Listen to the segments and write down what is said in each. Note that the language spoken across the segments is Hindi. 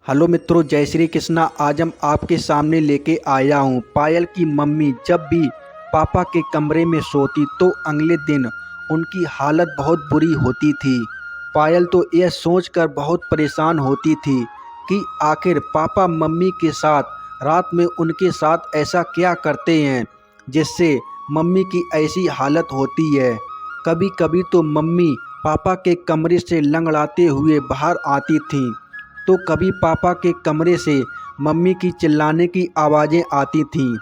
हेलो मित्रों, जय श्री कृष्णा। आज हम आपके सामने लेके आया हूँ पायल की मम्मी जब भी पापा के कमरे में सोती तो अगले दिन उनकी हालत बहुत बुरी होती थी। पायल तो यह सोचकर बहुत परेशान होती थी कि आखिर पापा मम्मी के साथ रात में उनके साथ ऐसा क्या करते हैं जिससे मम्मी की ऐसी हालत होती है। कभी कभी तो मम्मी पापा के कमरे से लंगड़ाते हुए बाहर आती थीं, तो कभी पापा के कमरे से मम्मी की चिल्लाने की आवाज़ें आती थीं।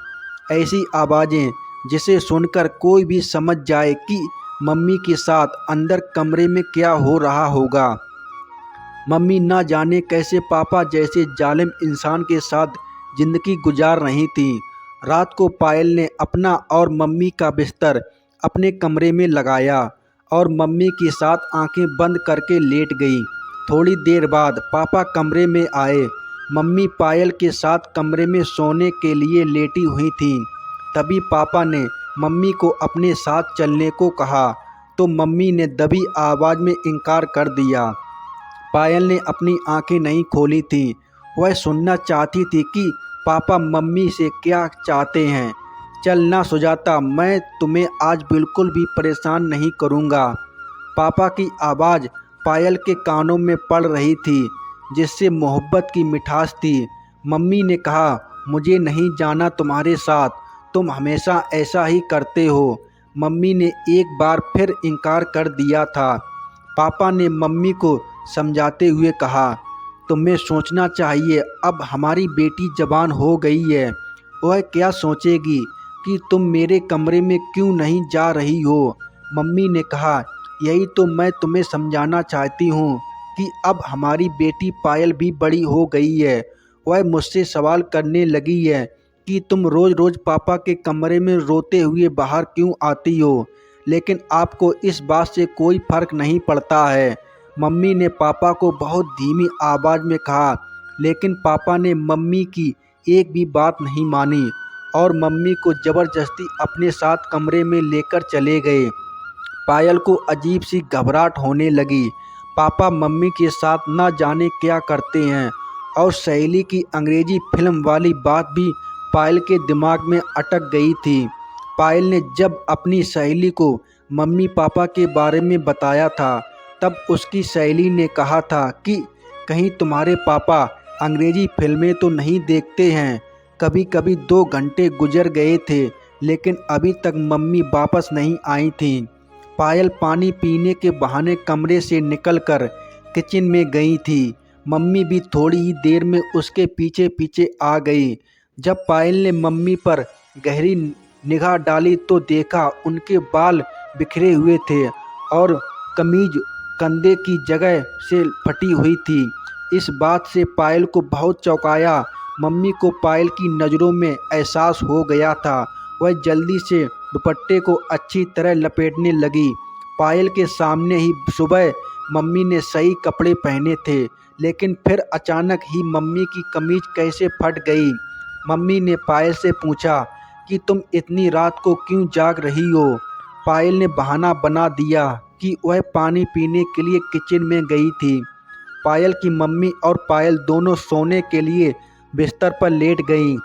ऐसी आवाज़ें जिसे सुनकर कोई भी समझ जाए कि मम्मी के साथ अंदर कमरे में क्या हो रहा होगा। मम्मी ना जाने कैसे पापा जैसे जालिम इंसान के साथ ज़िंदगी गुजार रही थीं। रात को पायल ने अपना और मम्मी का बिस्तर अपने कमरे में लगाया और मम्मी के साथ आंखें बंद करके लेट गई। थोड़ी देर बाद पापा कमरे में आए। मम्मी पायल के साथ कमरे में सोने के लिए लेटी हुई थीं। तभी पापा ने मम्मी को अपने साथ चलने को कहा, तो मम्मी ने दबी आवाज़ में इनकार कर दिया। पायल ने अपनी आंखें नहीं खोली थीं। वह सुनना चाहती थी कि पापा मम्मी से क्या चाहते हैं। चल ना सुजाता, मैं तुम्हें आज बिल्कुल भी परेशान नहीं करूँगा। पापा की आवाज़ पायल के कानों में पड़ रही थी, जिससे मोहब्बत की मिठास थी। मम्मी ने कहा, मुझे नहीं जाना तुम्हारे साथ, तुम हमेशा ऐसा ही करते हो। मम्मी ने एक बार फिर इनकार कर दिया था। पापा ने मम्मी को समझाते हुए कहा, तुम्हें सोचना चाहिए, अब हमारी बेटी जवान हो गई है। वह क्या सोचेगी कि तुम मेरे कमरे में क्यों नहीं जा रही हो। मम्मी ने कहा, यही तो मैं तुम्हें समझाना चाहती हूँ कि अब हमारी बेटी पायल भी बड़ी हो गई है। वह मुझसे सवाल करने लगी है कि तुम रोज़ रोज़ पापा के कमरे में रोते हुए बाहर क्यों आती हो, लेकिन आपको इस बात से कोई फ़र्क नहीं पड़ता है। मम्मी ने पापा को बहुत धीमी आवाज़ में कहा, लेकिन पापा ने मम्मी की एक भी बात नहीं मानी और मम्मी को ज़बरदस्ती अपने साथ कमरे में लेकर चले गए। पायल को अजीब सी घबराहट होने लगी। पापा मम्मी के साथ ना जाने क्या करते हैं, और सहेली की अंग्रेजी फिल्म वाली बात भी पायल के दिमाग में अटक गई थी। पायल ने जब अपनी सहेली को मम्मी पापा के बारे में बताया था, तब उसकी सहेली ने कहा था कि कहीं तुम्हारे पापा अंग्रेजी फिल्में तो नहीं देखते हैं। कभी कभी 2 घंटे गुजर गए थे, लेकिन अभी तक मम्मी वापस नहीं आई थीं। पायल पानी पीने के बहाने कमरे से निकलकर किचन में गई थी। मम्मी भी थोड़ी ही देर में उसके पीछे पीछे आ गई। जब पायल ने मम्मी पर गहरी निगाह डाली तो देखा उनके बाल बिखरे हुए थे और कमीज कंधे की जगह से फटी हुई थी। इस बात से पायल को बहुत चौंकाया। मम्मी को पायल की नज़रों में एहसास हो गया था। वह जल्दी से दुपट्टे को अच्छी तरह लपेटने लगी। पायल के सामने ही सुबह मम्मी ने सही कपड़े पहने थे, लेकिन फिर अचानक ही मम्मी की कमीज कैसे फट गई। मम्मी ने पायल से पूछा कि तुम इतनी रात को क्यों जाग रही हो। पायल ने बहाना बना दिया कि वह पानी पीने के लिए किचन में गई थी। पायल की मम्मी और पायल दोनों सोने के लिए बिस्तर पर लेट गईं।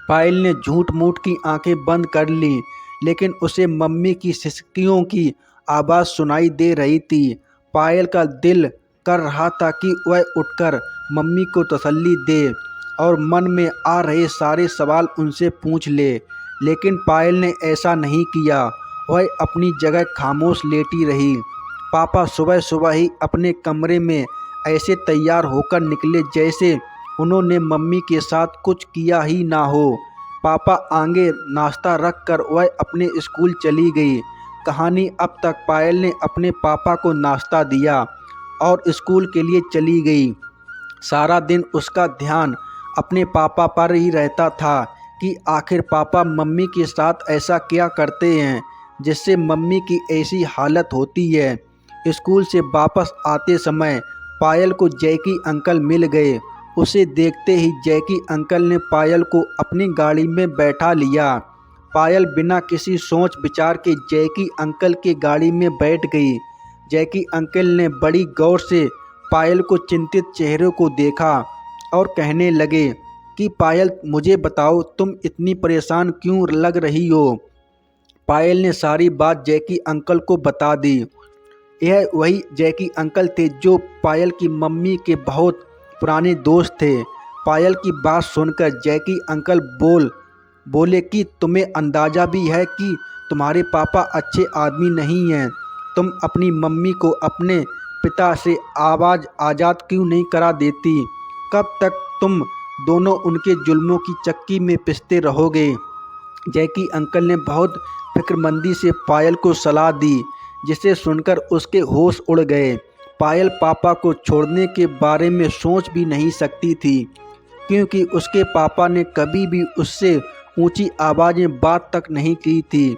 पायल ने झूठ मूठ की आंखें बंद कर लीं, लेकिन उसे मम्मी की सिसकियों की आवाज़ सुनाई दे रही थी। पायल का दिल कर रहा था कि वह उठकर मम्मी को तसल्ली दे और मन में आ रहे सारे सवाल उनसे पूछ ले, लेकिन पायल ने ऐसा नहीं किया। वह अपनी जगह खामोश लेटी रही। पापा सुबह सुबह ही अपने कमरे में ऐसे तैयार होकर निकले जैसे उन्होंने मम्मी के साथ कुछ किया ही ना हो। पापा आगे नाश्ता रख कर वह अपने स्कूल चली गई। कहानी अब तक पायल ने अपने पापा को नाश्ता दिया और स्कूल के लिए चली गई। सारा दिन उसका ध्यान अपने पापा पर ही रहता था कि आखिर पापा मम्मी के साथ ऐसा क्या करते हैं जिससे मम्मी की ऐसी हालत होती है। स्कूल से वापस आते समय पायल को जैकी अंकल मिल गए। उसे देखते ही जैकी अंकल ने पायल को अपनी गाड़ी में बैठा लिया। पायल बिना किसी सोच विचार के जैकी अंकल की गाड़ी में बैठ गई। जैकी अंकल ने बड़ी गौर से पायल को चिंतित चेहरे को देखा और कहने लगे कि पायल, मुझे बताओ तुम इतनी परेशान क्यों लग रही हो। पायल ने सारी बात जैकी अंकल को बता दी। यह वही जैकी अंकल थे जो पायल की मम्मी के बहुत पुराने दोस्त थे। पायल की बात सुनकर जैकी अंकल बोले कि तुम्हें अंदाज़ा भी है कि तुम्हारे पापा अच्छे आदमी नहीं हैं। तुम अपनी मम्मी को अपने पिता से आज़ाद क्यों नहीं करा देती? कब तक तुम दोनों उनके जुल्मों की चक्की में पिसते रहोगे? जैकी अंकल ने बहुत फिक्रमंदी से पायल को सलाह दी, जिसे सुनकर उसके होश उड़ गए। पायल पापा को छोड़ने के बारे में सोच भी नहीं सकती थी, क्योंकि उसके पापा ने कभी भी उससे ऊंची आवाज़ में बात तक नहीं की थी।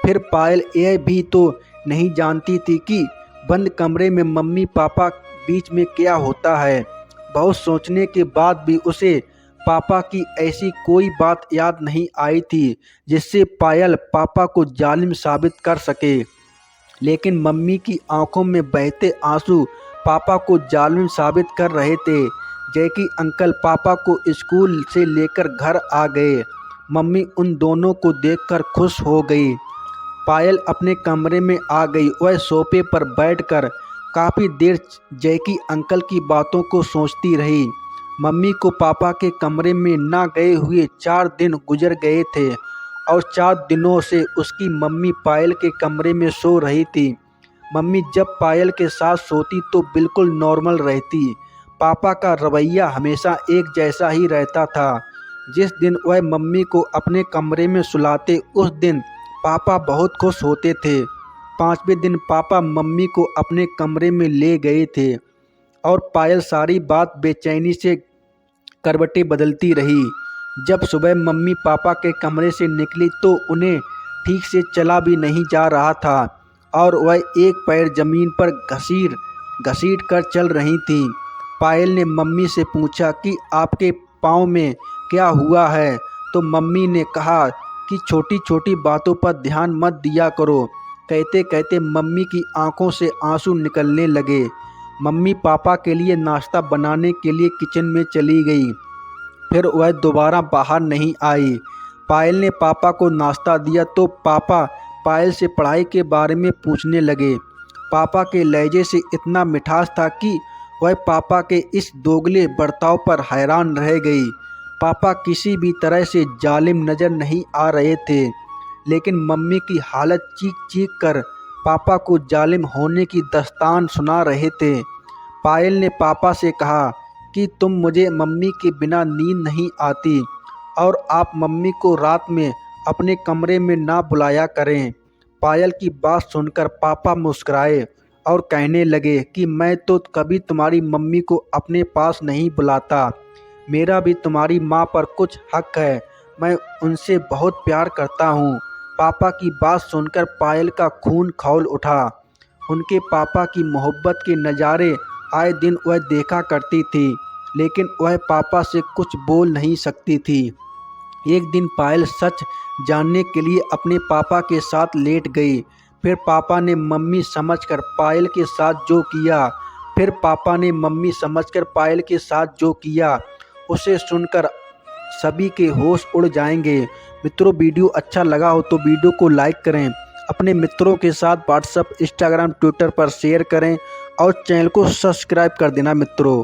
फिर पायल यह भी तो नहीं जानती थी कि बंद कमरे में मम्मी पापा बीच में क्या होता है। बहुत सोचने के बाद भी उसे पापा की ऐसी कोई बात याद नहीं आई थी जिससे पायल पापा को जालिम साबित कर सके। लेकिन मम्मी की आंखों में बहते आंसू पापा को जालिम साबित कर रहे थे। जैकी अंकल पापा को स्कूल से लेकर घर आ गए। मम्मी उन दोनों को देखकर खुश हो गई। पायल अपने कमरे में आ गई। वह सोफे पर बैठकर काफ़ी देर जैकी अंकल की बातों को सोचती रही। मम्मी को पापा के कमरे में ना गए हुए 4 दिन गुजर गए थे और 4 दिनों से उसकी मम्मी पायल के कमरे में सो रही थी। मम्मी जब पायल के साथ सोती तो बिल्कुल नॉर्मल रहती। पापा का रवैया हमेशा एक जैसा ही रहता था। जिस दिन वह मम्मी को अपने कमरे में सुलाते उस दिन पापा बहुत खुश होते थे। 5वें दिन पापा मम्मी को अपने कमरे में ले गए थे और पायल सारी बात बेचैनी से करवटें बदलती रही। जब सुबह मम्मी पापा के कमरे से निकली तो उन्हें ठीक से चला भी नहीं जा रहा था और वह एक पैर ज़मीन पर घसीट कर चल रही थी। पायल ने मम्मी से पूछा कि आपके पाँव में क्या हुआ है, तो मम्मी ने कहा कि छोटी छोटी बातों पर ध्यान मत दिया करो। कहते कहते मम्मी की आंखों से आंसू निकलने लगे। मम्मी पापा के लिए नाश्ता बनाने के लिए किचन में चली गई। फिर वह दोबारा बाहर नहीं आई। पायल ने पापा को नाश्ता दिया तो पापा पायल से पढ़ाई के बारे में पूछने लगे। पापा के लहजे से इतना मिठास था कि वह पापा के इस दोगले बर्ताव पर हैरान रह गई। पापा किसी भी तरह से जालिम नज़र नहीं आ रहे थे, लेकिन मम्मी की हालत चीख चीख कर पापा को जालिम होने की दास्तान सुना रहे थे। पायल ने पापा से कहा कि मुझे मम्मी के बिना नींद नहीं आती और आप मम्मी को रात में अपने कमरे में ना बुलाया करें। पायल की बात सुनकर पापा मुस्कुराए और कहने लगे कि मैं तो कभी तुम्हारी मम्मी को अपने पास नहीं बुलाता। मेरा भी तुम्हारी माँ पर कुछ हक है, मैं उनसे बहुत प्यार करता हूँ। पापा की बात सुनकर पायल का खून खौल उठा। उनके पापा की मोहब्बत के नज़ारे आए दिन वह देखा करती थी, लेकिन वह पापा से कुछ बोल नहीं सकती थी। एक दिन पायल सच जानने के लिए अपने पापा के साथ लेट गई। फिर पापा ने मम्मी समझकर पायल के साथ जो किया उसे सुनकर सभी के होश उड़ जाएंगे। मित्रों, वीडियो अच्छा लगा हो तो वीडियो को लाइक करें, अपने मित्रों के साथ व्हाट्सएप, इंस्टाग्राम, ट्विटर पर शेयर करें और चैनल को सब्सक्राइब कर देना मित्रों।